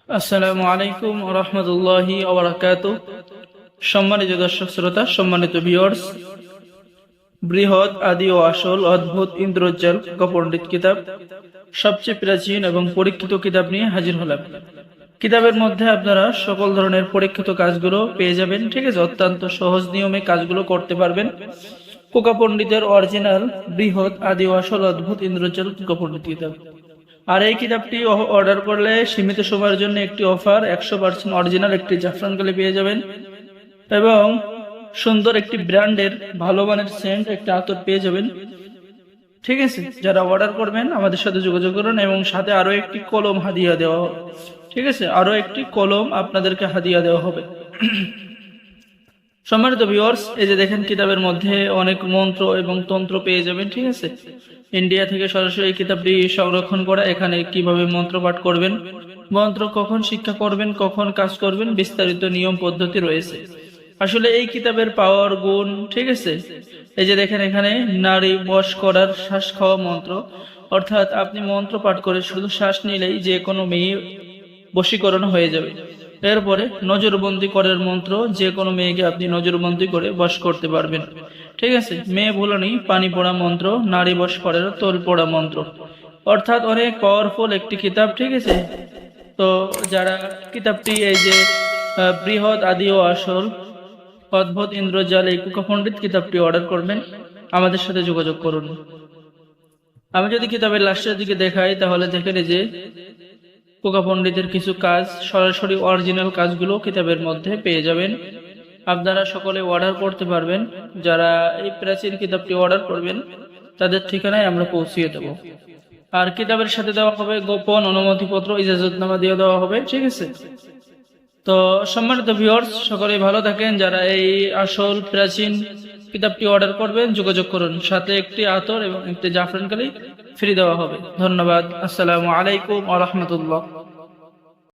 আসসালামু আলাইকুম ওয়া রাহমাতুল্লাহি ওয়া বারাকাতুহু। সম্মানিত দর্শক শ্রোতা, সম্মানিত ভিউয়ার্স, বৃহৎ আদি ও আসল অদ্ভুত ইন্দ্রজাল পণ্ডিত কিতাব, সবচেয়ে প্রাচীন এবং পরীক্ষিত কিতাব নিয়ে হাজির হলাম। কিতাবের মধ্যে আপনারা সকল ধরনের পরীক্ষিত কাজগুলো পেয়ে যাবেন। ঠিক আছে, অত্যন্ত সহজ নিয়মে কাজগুলো করতে পারবেন। কোকা পণ্ডিতের অরিজিনাল বৃহৎ আদি ও আসল অদ্ভুত ইন্দ্রজাল কোকা পণ্ডিত কিতাব। আর এই কিতাবটি অর্ডার করলে সীমিত সময়ের জন্য একটি অফার, 100% অরিজিনাল একটি জাফরান কালি পেয়ে যাবেন এবং সুন্দর একটি ব্র্যান্ডের ভালো মানের সেন্ট একটা আতর পেয়ে যাবেন। ঠিক আছে, যারা অর্ডার করবেন আমাদের সাথে যোগাযোগ করুন এবং সাথে আরো একটি কলম হাদিয়া দেওয়া হবে। ঠিক আছে, আরো একটি কলম আপনাদেরকে হাদিয়া দেওয়া হবে। সম্মানিত ভিউয়ার্স, এই যে দেখেন কিতাবের মধ্যে অনেক মন্ত্র এবং তন্ত্র পেয়ে যাবেন। ঠিক আছে, ইন্ডিয়া থেকে সরাসরি এই কিতাবটি সংরক্ষণ করা। এখানে কিভাবে মন্ত্র পাঠ করবেন, মন্ত্র কখন শিক্ষা করবেন, কখন কাজ করবেন, বিস্তারিত নিয়ম পদ্ধতি রয়েছে। আসলে এই কিতাবের পাওয়ার গুণ, ঠিক আছে, এই যে দেখেন এখানে নারী বশ করার শ্বাস খাওয়া মন্ত্র, অর্থাৎ আপনি মন্ত্র পাঠ করে শুধু শ্বাস নিলেই যে কোনো মেয়ে বশীকরণ হয়ে যাবে। এরপরে নজরবন্দি করার মন্ত্র, যে কোনো মেয়েকে আপনি নজরবন্দি করে বশ করতে পারবেন। ঠিক আছে, মেয়ে ভুলানি পানি পড়া মন্ত্র, নারী বশ করার তোল পড়া মন্ত্র, অর্থাৎ অনেক পাওয়ারফুল একটি কিতাব। ঠিক আছে, তো যারা কিতাবটি এই যে বৃহৎ আদি ও আসল অদ্ভুত ইন্দ্রজাল এই কোকা পণ্ডিত কিতাবটি অর্ডার করবেন, আমাদের সাথে যোগাযোগ করুন। আমি যদি কিতাবের লাস্টের দিকে দেখাই তাহলে দেখেন যে কোকা পণ্ডিতের কিছু কাজ, সরাসরি অরিজিনাল কাজগুলো কিতাবের মধ্যে পেয়ে যাবেন। আপনারা সকলে অর্ডার করতে পারবেন। যারা এই প্রাচীন কিতাবটি অর্ডার করবেন তাদের ঠিকানায় আমরা পৌঁছিয়ে দেব। আর কিতাবের সাথে দেওয়া হবে গোপন অনুমতিপত্র, ইজাজতনামা দিয়ে দেওয়া হবে। ঠিক আছে, তো সম্মানিত ভিউয়ার্স, সকলেই ভালো থাকেন। যারা এই আসল প্রাচীন কিতাবটি অর্ডার করবেন যোগাযোগ করুন, সাথে একটি আতর এবং একটি জাফরান কালি ফ্রি দেওয়া হবে। ধন্যবাদ। আসসালামু আলাইকুম ওয়া রাহমাতুল্লাহ।